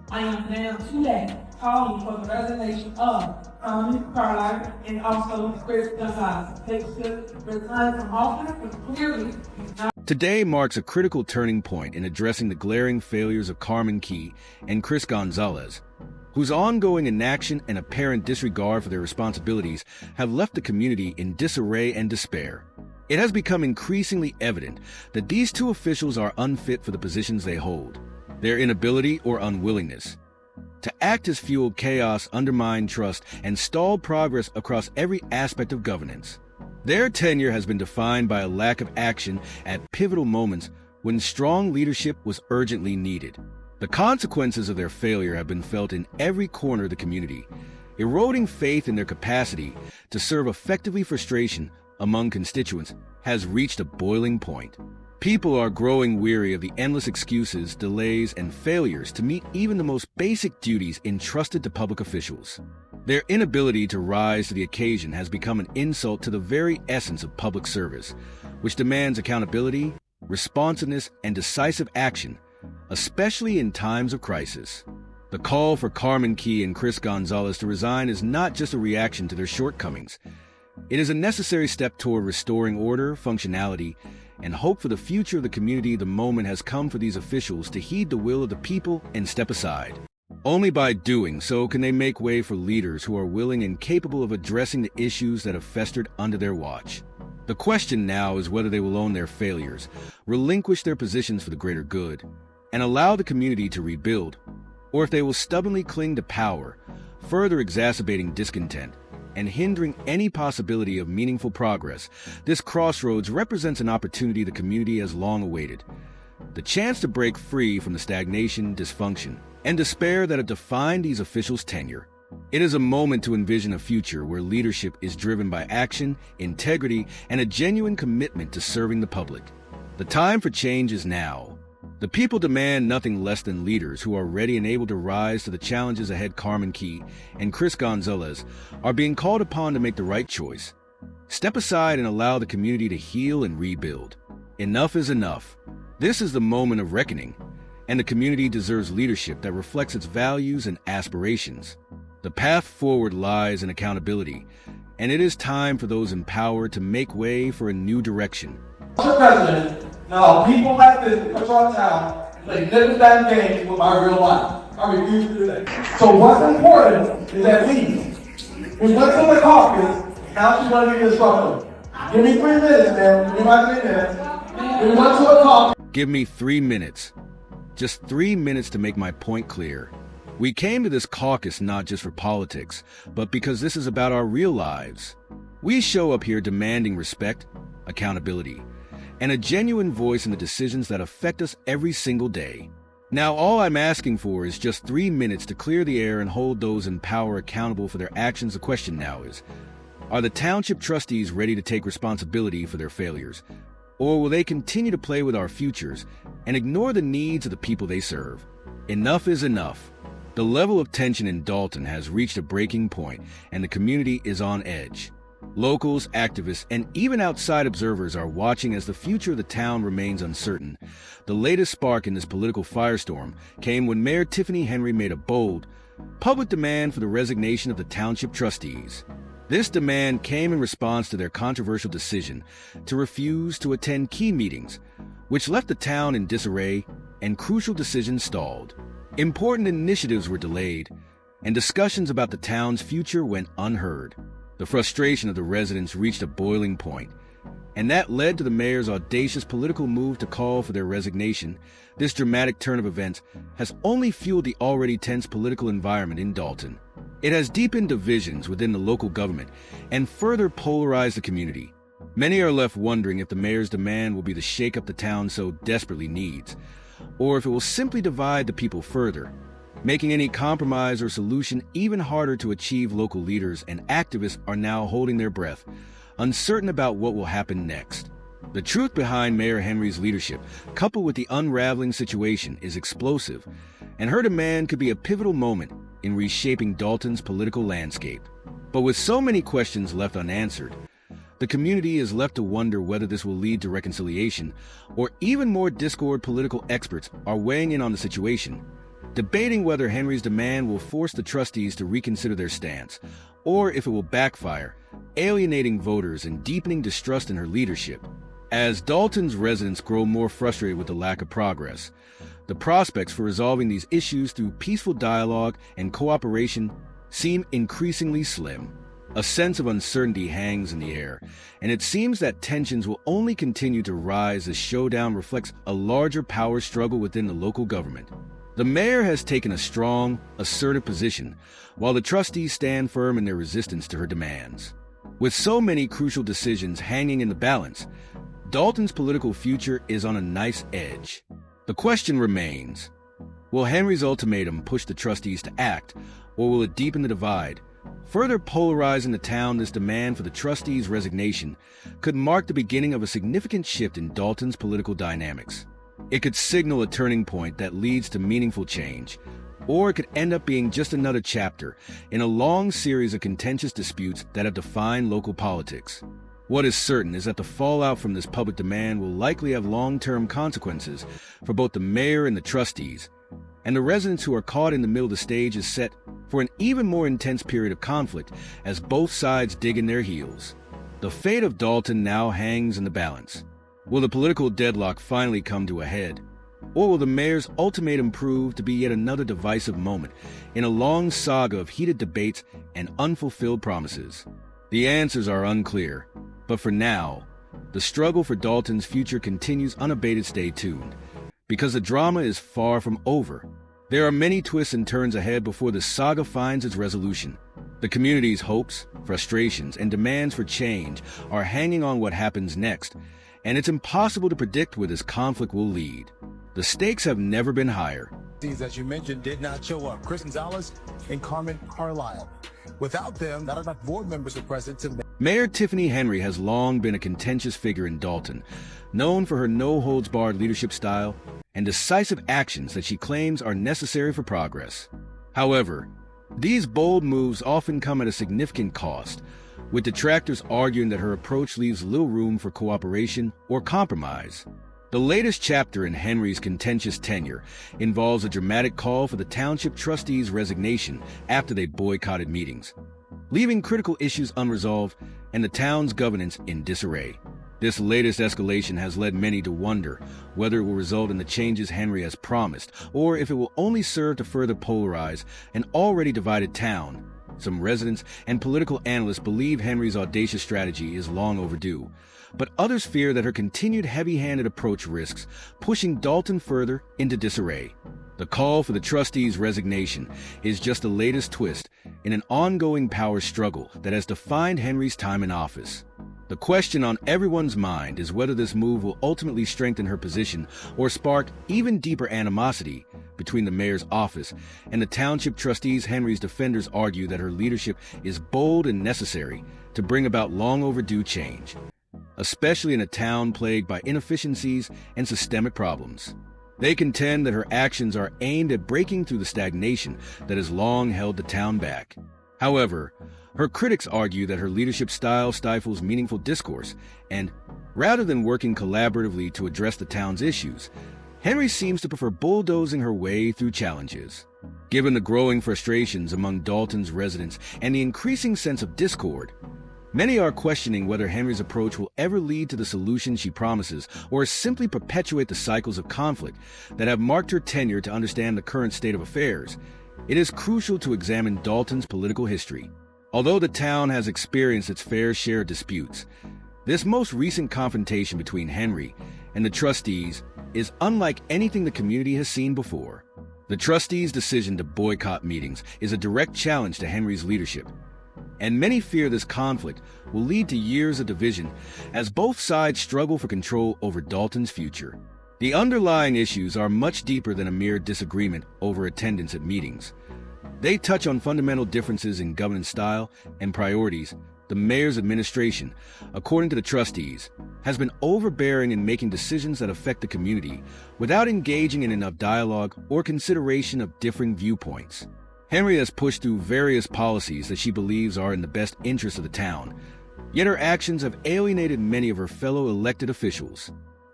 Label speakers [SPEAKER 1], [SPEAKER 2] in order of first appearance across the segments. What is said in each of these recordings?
[SPEAKER 1] I am now today calling for the resignation of Carlisle and also Chris Gonzalez. They should resign from office because clearly
[SPEAKER 2] Today marks a critical turning point in addressing the glaring failures of Carmen Key and Chris Gonzalez, whose ongoing inaction and apparent disregard for their responsibilities have left the community in disarray and despair. It has become increasingly evident that these two officials are unfit for the positions they hold. Their inability or unwillingness to act has fueled chaos, undermined trust, and stalled progress across every aspect of governance. Their tenure has been defined by a lack of action at pivotal moments when strong leadership was urgently needed. The consequences of their failure have been felt in every corner of the community, eroding faith in their capacity to serve effectively. Frustration among constituents has reached a boiling point. People are growing weary of the endless excuses, delays, and failures to meet even the most basic duties entrusted to public officials. Their inability to rise to the occasion has become an insult to the very essence of public service, which demands accountability, responsiveness, and decisive action, especially in times of crisis. The call for Carmen Key and Chris Gonzalez to resign is not just a reaction to their shortcomings. It is a necessary step toward restoring order, functionality, and hope for the future of the community. The moment has come for these officials to heed the will of the people and step aside. Only by doing so can they make way for leaders who are willing and capable of addressing the issues that have festered under their watch. The question now is whether they will own their failures, relinquish their positions for the greater good, and allow the community to rebuild, or if they will stubbornly cling to power, further exacerbating discontent and hindering any possibility of meaningful progress. This crossroads represents an opportunity the community has long awaited, the chance to break free from the stagnation, dysfunction, and despair that have defined these officials' tenure. It is a moment to envision a future where leadership is driven by action, integrity, and a genuine commitment to serving the public. The time for change is now. The people demand nothing less than leaders who are ready and able to rise to the challenges ahead. Carmen Key and Chris Gonzalez are being called upon to make the right choice. Step aside and allow the community to heal and rebuild. Enough is enough. This is the moment of reckoning, and the community deserves leadership that reflects its values and aspirations. The path forward lies in accountability, and it is time for those empowered to make way for a new direction.
[SPEAKER 3] Mr. President, now people like this in control town play little damn games with my real life. I refuse to do that. So what's important is that we went to the caucus, now she's going to be disruptive. Give me 3 minutes, man. Give me my 3 minutes. We went to a caucus.
[SPEAKER 2] Give me 3 minutes. Just 3 minutes to make my point clear. We came to this caucus not just for politics, but because this is about our real lives. We show up here demanding respect, accountability, and a genuine voice in the decisions that affect us every single day. Now, all I'm asking for is just 3 minutes to clear the air and hold those in power accountable for their actions. The question now is, are the township trustees ready to take responsibility for their failures? Or will they continue to play with our futures and ignore the needs of the people they serve? Enough is enough. The level of tension in Dalton has reached a breaking point, and the community is on edge. Locals, activists, and even outside observers are watching as the future of the town remains uncertain. The latest spark in this political firestorm came when Mayor Tiffany Henry made a bold, public demand for the resignation of the township trustees. This demand came in response to their controversial decision to refuse to attend key meetings, which left the town in disarray and crucial decisions stalled. Important initiatives were delayed, and discussions about the town's future went unheard. The frustration of the residents reached a boiling point, and that led to the mayor's audacious political move to call for their resignation. This dramatic turn of events has only fueled the already tense political environment in Dalton. It has deepened divisions within the local government and further polarized the community. Many are left wondering if the mayor's demand will be the shake-up the town so desperately needs, or if it will simply divide the people further, making any compromise or solution even harder to achieve. Local leaders and activists are now holding their breath, uncertain about what will happen next. The truth behind Mayor Henry's leadership, coupled with the unraveling situation, is explosive, and her demand could be a pivotal moment in reshaping Dalton's political landscape. But with so many questions left unanswered, the community is left to wonder whether this will lead to reconciliation or even more discord. Political experts are weighing in on the situation, debating whether Henry's demand will force the trustees to reconsider their stance, or if it will backfire, alienating voters and deepening distrust in her leadership. As Dalton's residents grow more frustrated with the lack of progress, the prospects for resolving these issues through peaceful dialogue and cooperation seem increasingly slim. A sense of uncertainty hangs in the air, and it seems that tensions will only continue to rise as showdown reflects a larger power struggle within the local government. The mayor has taken a strong, assertive position, while the trustees stand firm in their resistance to her demands. With so many crucial decisions hanging in the balance, Dalton's political future is on a knife's edge. The question remains, will Henry's ultimatum push the trustees to act, or will it deepen the divide? Further polarizing the town, this demand for the trustees' resignation could mark the beginning of a significant shift in Dalton's political dynamics. It could signal a turning point that leads to meaningful change, or it could end up being just another chapter in a long series of contentious disputes that have defined local politics. What is certain is that the fallout from this public demand will likely have long-term consequences for both the mayor and the trustees, and the residents who are caught in the middle of the stage is set for an even more intense period of conflict as both sides dig in their heels. The fate of Dalton now hangs in the balance. Will the political deadlock finally come to a head? Or will the mayor's ultimatum prove to be yet another divisive moment in a long saga of heated debates and unfulfilled promises? The answers are unclear, but for now, the struggle for Dalton's future continues unabated. Stay tuned, because the drama is far from over. There are many twists and turns ahead before the saga finds its resolution. The community's hopes, frustrations, and demands for change are hanging on what happens next, and it's impossible to predict where this conflict will lead. The stakes have never been higher.
[SPEAKER 4] These, as you mentioned, did not show up. Chris Gonzalez and Carmen Carlisle. Without them, not enough board members are present to...
[SPEAKER 2] Mayor Tiffany Henry has long been a contentious figure in Dalton, known for her no-holds-barred leadership style and decisive actions that she claims are necessary for progress. However, these bold moves often come at a significant cost, with detractors arguing that her approach leaves little room for cooperation or compromise. The latest chapter in Henry's contentious tenure involves a dramatic call for the township trustees' resignation after they boycotted meetings, leaving critical issues unresolved and the town's governance in disarray. This latest escalation has led many to wonder whether it will result in the changes Henry has promised, or if it will only serve to further polarize an already divided town. Some residents and political analysts believe Henry's audacious strategy is long overdue, but others fear that her continued heavy-handed approach risks pushing Dalton further into disarray. The call for the trustees' resignation is just the latest twist in an ongoing power struggle that has defined Henry's time in office. The question on everyone's mind is whether this move will ultimately strengthen her position or spark even deeper animosity between the mayor's office and the township trustees. Henry's defenders argue that her leadership is bold and necessary to bring about long overdue change, especially in a town plagued by inefficiencies and systemic problems. They contend that her actions are aimed at breaking through the stagnation that has long held the town back. However, her critics argue that her leadership style stifles meaningful discourse, and rather than working collaboratively to address the town's issues, Henry seems to prefer bulldozing her way through challenges. Given the growing frustrations among Dalton's residents and the increasing sense of discord, many are questioning whether Henry's approach will ever lead to the solution she promises or simply perpetuate the cycles of conflict that have marked her tenure. To understand the current state of affairs, it is crucial to examine Dalton's political history. Although the town has experienced its fair share of disputes, this most recent confrontation between Henry and the trustees is unlike anything the community has seen before. The trustees' decision to boycott meetings is a direct challenge to Henry's leadership, and many fear this conflict will lead to years of division as both sides struggle for control over Dalton's future. The underlying issues are much deeper than a mere disagreement over attendance at meetings. They touch on fundamental differences in governance style and priorities. The mayor's administration, according to the trustees, has been overbearing in making decisions that affect the community without engaging in enough dialogue or consideration of differing viewpoints. Henry has pushed through various policies that she believes are in the best interest of the town, yet her actions have alienated many of her fellow elected officials.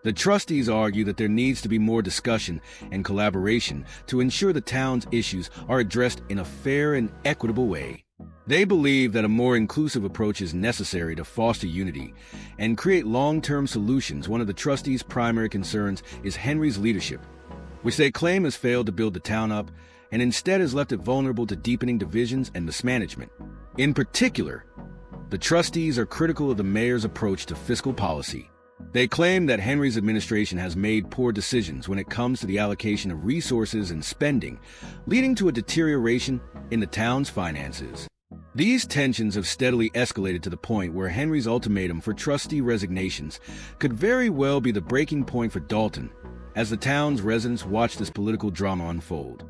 [SPEAKER 2] The trustees argue that there needs to be more discussion and collaboration to ensure the town's issues are addressed in a fair and equitable way. They believe that a more inclusive approach is necessary to foster unity and create long-term solutions. One of the trustees' primary concerns is Henry's leadership, which they claim has failed to build the town up and instead has left it vulnerable to deepening divisions and mismanagement. In particular, the trustees are critical of the mayor's approach to fiscal policy. They claim that Henry's administration has made poor decisions when it comes to the allocation of resources and spending, leading to a deterioration in the town's finances. These tensions have steadily escalated to the point where Henry's ultimatum for trustee resignations could very well be the breaking point for Dalton, as the town's residents watch this political drama unfold.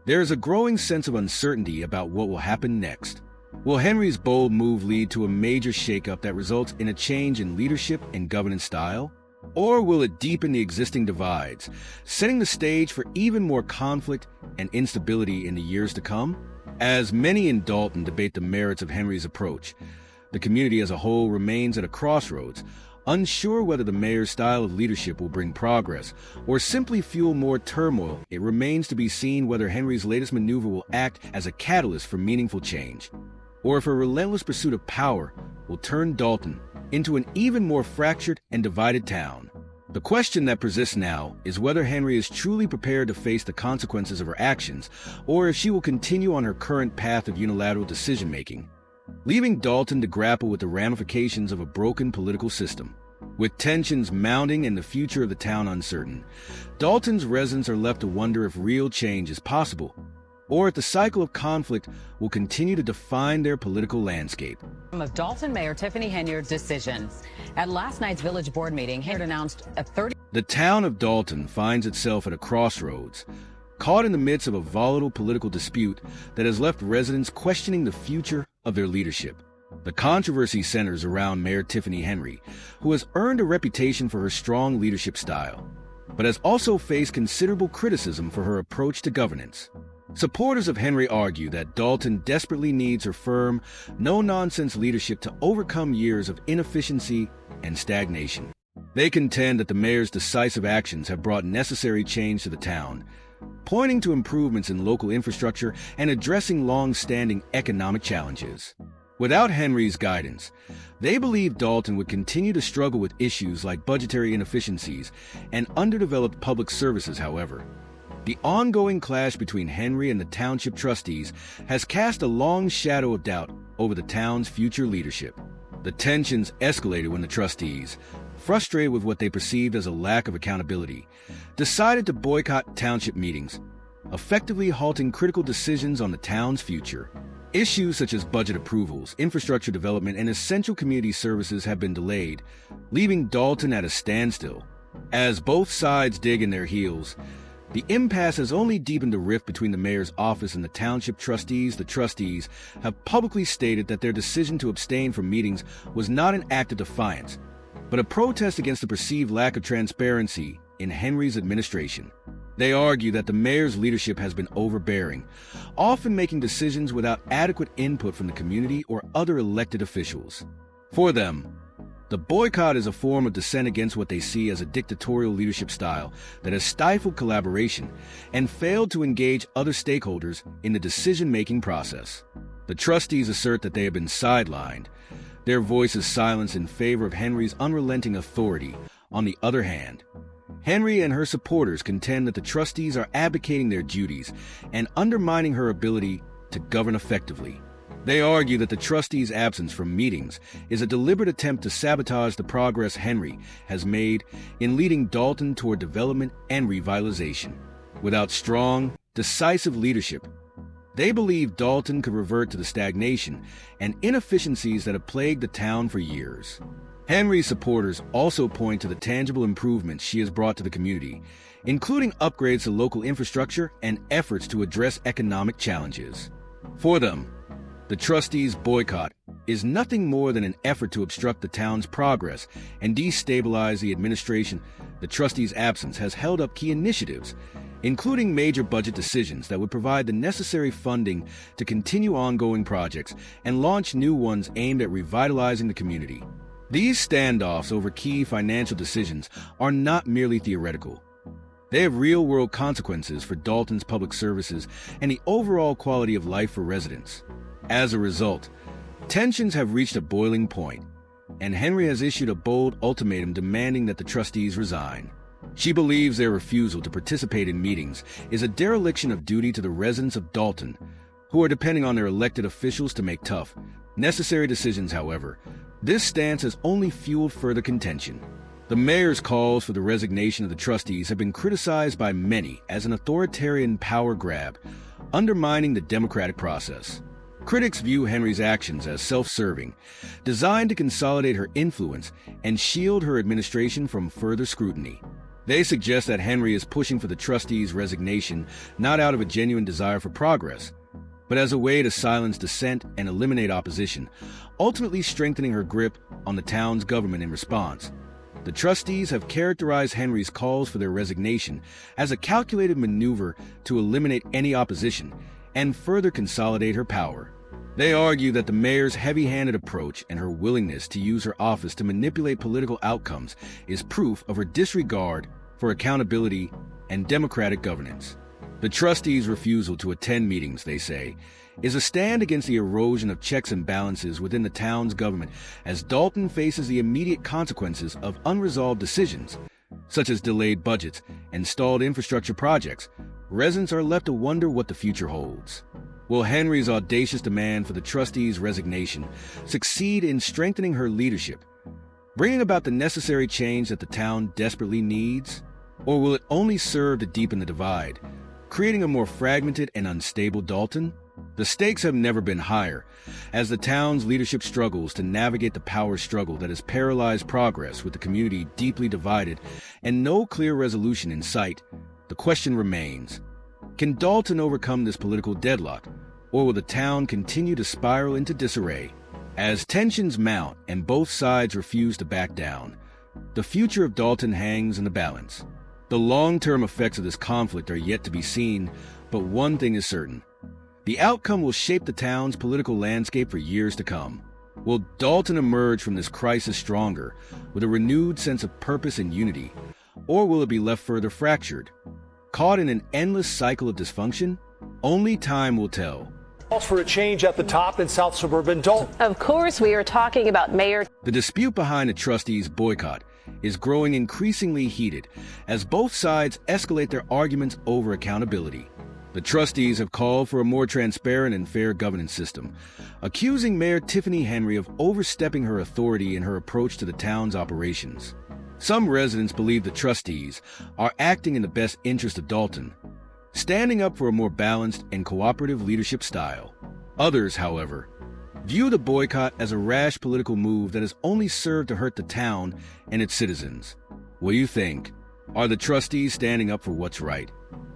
[SPEAKER 2] There is a growing sense of uncertainty about what will happen next. Will Henry's bold move lead to a major shakeup that results in a change in leadership and governance style? Or will it deepen the existing divides, setting the stage for even more conflict and instability in the years to come? As many in Dalton debate the merits of Henry's approach, the community as a whole remains at a crossroads, unsure whether the mayor's style of leadership will bring progress or simply fuel more turmoil. It remains to be seen whether Henry's latest maneuver will act as a catalyst for meaningful change, or if a relentless pursuit of power will turn Dalton into an even more fractured and divided town. The question that persists now is whether Henry is truly prepared to face the consequences of her actions, or if she will continue on her current path of unilateral decision-making, leaving Dalton to grapple with the ramifications of a broken political system. With tensions mounting and the future of the town uncertain, Dalton's residents are left to wonder if real change is possible, or if the cycle of conflict will continue to define their political landscape.
[SPEAKER 5] Of Dalton Mayor Tiffany Henyard's decision. At last night's village board meeting, Henyard announced a
[SPEAKER 2] The town of Dalton finds itself at a crossroads, caught in the midst of a volatile political dispute that has left residents questioning the future of their leadership. The controversy centers around Mayor Tiffany Henry, who has earned a reputation for her strong leadership style, but has also faced considerable criticism for her approach to governance. Supporters of Henry argue that Dalton desperately needs her firm, no-nonsense leadership to overcome years of inefficiency and stagnation. They contend that the mayor's decisive actions have brought necessary change to the town, pointing to improvements in local infrastructure and addressing long-standing economic challenges. Without Henry's guidance, they believe Dalton would continue to struggle with issues like budgetary inefficiencies and underdeveloped public services. However, the ongoing clash between Henry and the township trustees has cast a long shadow of doubt over the town's future leadership. The tensions escalated when the trustees, frustrated with what they perceived as a lack of accountability, decided to boycott township meetings, effectively halting critical decisions on the town's future. Issues such as budget approvals, infrastructure development, and essential community services have been delayed, leaving Dalton at a standstill. As both sides dig in their heels, the impasse has only deepened the rift between the mayor's office and the township trustees. The trustees have publicly stated that their decision to abstain from meetings was not an act of defiance, but a protest against the perceived lack of transparency in Henry's administration. They argue that the mayor's leadership has been overbearing, often making decisions without adequate input from the community or other elected officials. For them, the boycott is a form of dissent against what they see as a dictatorial leadership style that has stifled collaboration and failed to engage other stakeholders in the decision-making process. The trustees assert that they have been sidelined, their voices silenced in favor of Henry's unrelenting authority. On the other hand, Henry and her supporters contend that the trustees are abdicating their duties and undermining her ability to govern effectively. They argue that the trustees' absence from meetings is a deliberate attempt to sabotage the progress Henry has made in leading Dalton toward development and revitalization. Without strong, decisive leadership, they believe Dalton could revert to the stagnation and inefficiencies that have plagued the town for years. Henry's supporters also point to the tangible improvements she has brought to the community, including upgrades to local infrastructure and efforts to address economic challenges. For them, the trustees' boycott is nothing more than an effort to obstruct the town's progress and destabilize the administration. The trustees' absence has held up key initiatives, including major budget decisions that would provide the necessary funding to continue ongoing projects and launch new ones aimed at revitalizing the community. These standoffs over key financial decisions are not merely theoretical. They have real-world consequences for Dalton's public services and the overall quality of life for residents. As a result, tensions have reached a boiling point, and Henry has issued a bold ultimatum demanding that the trustees resign. She believes their refusal to participate in meetings is a dereliction of duty to the residents of Dalton, who are depending on their elected officials to make tough, necessary decisions. However, this stance has only fueled further contention. The mayor's calls for the resignation of the trustees have been criticized by many as an authoritarian power grab, undermining the democratic process. Critics view Henry's actions as self-serving, designed to consolidate her influence and shield her administration from further scrutiny. They suggest that Henry is pushing for the trustees' resignation not out of a genuine desire for progress, but as a way to silence dissent and eliminate opposition, ultimately strengthening her grip on the town's government in response. The trustees have characterized Henry's calls for their resignation as a calculated maneuver to eliminate any opposition and further consolidate her power. They argue that the mayor's heavy-handed approach and her willingness to use her office to manipulate political outcomes is proof of her disregard for accountability and democratic governance. The trustees' refusal to attend meetings, they say, is a stand against the erosion of checks and balances within the town's government as Dalton faces the immediate consequences of unresolved decisions, such as delayed budgets and stalled infrastructure projects. Residents are left to wonder what the future holds. Will Henry's audacious demand for the trustees' resignation succeed in strengthening her leadership, bringing about the necessary change that the town desperately needs? Or will it only serve to deepen the divide, creating a more fragmented and unstable Dalton? The stakes have never been higher, as the town's leadership struggles to navigate the power struggle that has paralyzed progress with the community deeply divided and no clear resolution in sight. The question remains, can Dalton overcome this political deadlock, or will the town continue to spiral into disarray? As tensions mount and both sides refuse to back down, the future of Dalton hangs in the balance. The long-term effects of this conflict are yet to be seen, but one thing is certain. The outcome will shape the town's political landscape for years to come. Will Dalton emerge from this crisis stronger, with a renewed sense of purpose and unity, or will it be left further fractured, caught in an endless cycle of dysfunction? Only time will tell.
[SPEAKER 6] Calls for a change at the top in South Suburban Dalton.
[SPEAKER 7] Of course, we are talking about Mayor.
[SPEAKER 2] The dispute behind the trustees' boycott is growing increasingly heated as both sides escalate their arguments over accountability. The trustees have called for a more transparent and fair governance system, accusing Mayor Tiffany Henry of overstepping her authority in her approach to the town's operations. Some residents believe the trustees are acting in the best interest of Dalton, standing up for a more balanced and cooperative leadership style. Others, however, view the boycott as a rash political move that has only served to hurt the town and its citizens. What do you think? Are the trustees standing up for what's right?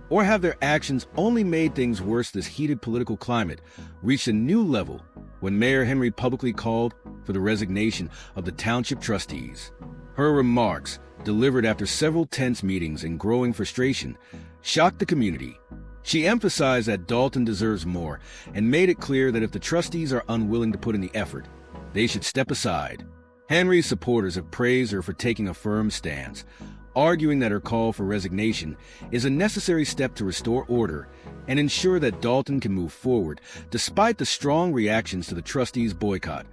[SPEAKER 2] Or have their actions only made things worse? This heated political climate reached a new level when Mayor Henry publicly called for the resignation of the township trustees. Her remarks, delivered after several tense meetings and growing frustration, shocked the community. She emphasized that Dalton deserves more and made it clear that if the trustees are unwilling to put in the effort, they should step aside. Henry's supporters have praised her for taking a firm stance, arguing that her call for resignation is a necessary step to restore order and ensure that Dalton can move forward despite the strong reactions to the trustees' boycott.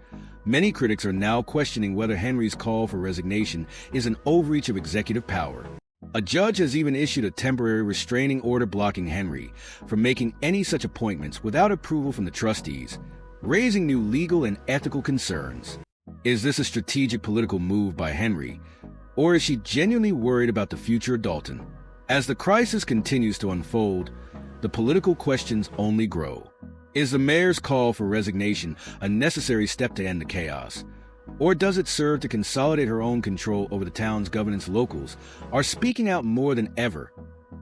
[SPEAKER 2] Many critics are now questioning whether Henry's call for resignation is an overreach of executive power. A judge has even issued a temporary restraining order blocking Henry from making any such appointments without approval from the trustees, raising new legal and ethical concerns. Is this a strategic political move by Henry, or is she genuinely worried about the future of Dalton? As the crisis continues to unfold, the political questions only grow. Is the mayor's call for resignation a necessary step to end the chaos? Or does it serve to consolidate her own control over the town's governance? Locals are speaking out more than ever,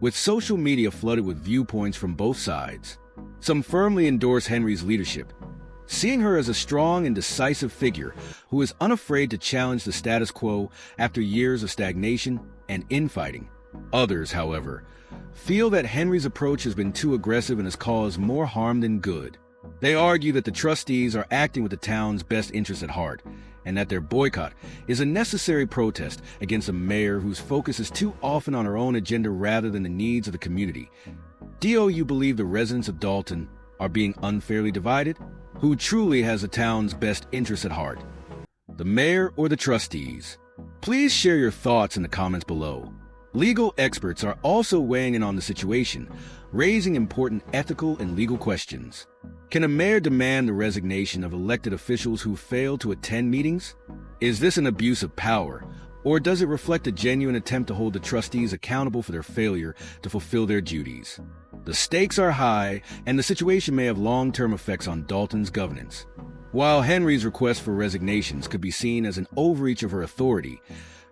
[SPEAKER 2] with social media flooded with viewpoints from both sides. Some firmly endorse Henry's leadership, seeing her as a strong and decisive figure who is unafraid to challenge the status quo after years of stagnation and infighting. Others, however, feel that Henry's approach has been too aggressive and has caused more harm than good. They argue that the trustees are acting with the town's best interests at heart and that their boycott is a necessary protest against a mayor whose focus is too often on her own agenda rather than the needs of the community. Do you believe the residents of Dalton are being unfairly divided? Who truly has the town's best interests at heart? The mayor or the trustees? Please share your thoughts in the comments below. Legal experts are also weighing in on the situation, raising important ethical and legal questions. Can a mayor demand the resignation of elected officials who fail to attend meetings? Is this an abuse of power, or does it reflect a genuine attempt to hold the trustees accountable for their failure to fulfill their duties? The stakes are high, and the situation may have long-term effects on Dalton's governance. While Henry's request for resignations could be seen as an overreach of her authority,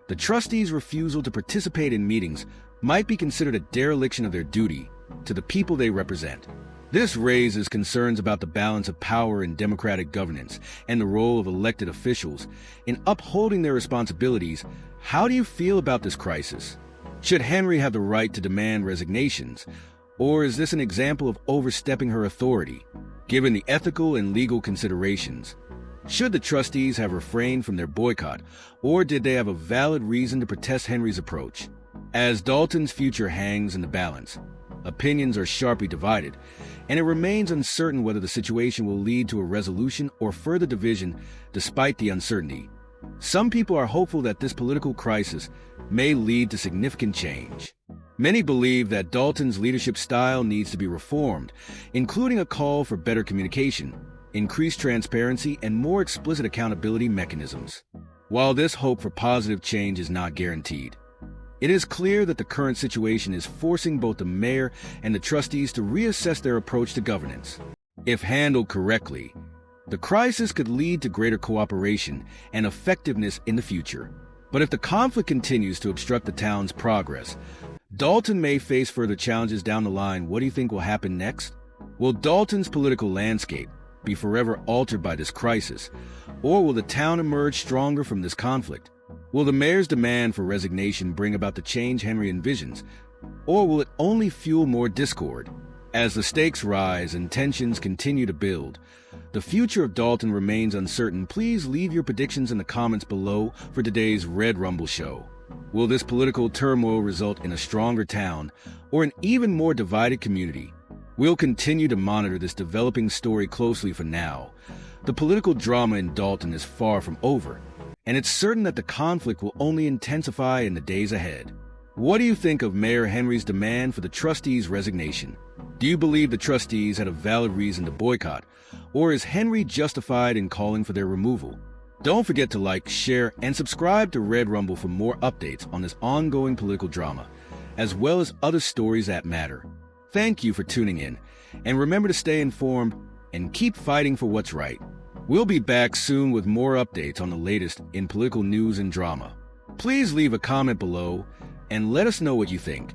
[SPEAKER 2] the trustees' refusal to participate in meetings might be considered a dereliction of their duty to the people they represent. This raises concerns about the balance of power in democratic governance and the role of elected officials in upholding their responsibilities. How do you feel about this crisis? Should Henry have the right to demand resignations, or is this an example of overstepping her authority, given the ethical and legal considerations? Should the trustees have refrained from their boycott, or did they have a valid reason to protest Henry's approach? As Dalton's future hangs in the balance, opinions are sharply divided, and it remains uncertain whether the situation will lead to a resolution or further division despite the uncertainty. Some people are hopeful that this political crisis may lead to significant change. Many believe that Dalton's leadership style needs to be reformed, including a call for better communication, increased transparency, and more explicit accountability mechanisms. While this hope for positive change is not guaranteed, it is clear that the current situation is forcing both the mayor and the trustees to reassess their approach to governance. If handled correctly, the crisis could lead to greater cooperation and effectiveness in the future. But if the conflict continues to obstruct the town's progress, Dalton may face further challenges down the line. What do you think will happen next? Will Dalton's political landscape be forever altered by this crisis, or will the town emerge stronger from this conflict? Will the mayor's demand for resignation bring about the change Henry envisions, or will it only fuel more discord? As the stakes rise and tensions continue to build, the future of Dalton remains uncertain. Please leave your predictions in the comments below for today's Red Rumble Show. Will this political turmoil result in a stronger town or an even more divided community? We'll continue to monitor this developing story closely. For now, the political drama in Dalton is far from over, and it's certain that the conflict will only intensify in the days ahead. What do you think of Mayor Henry's demand for the trustees' resignation? Do you believe the trustees had a valid reason to boycott, or is Henry justified in calling for their removal? Don't forget to like, share, and subscribe to Red Rumble for more updates on this ongoing political drama, as well as other stories that matter. Thank you for tuning in, and remember to stay informed and keep fighting for what's right. We'll be back soon with more updates on the latest in political news and drama. Please leave a comment below and let us know what you think.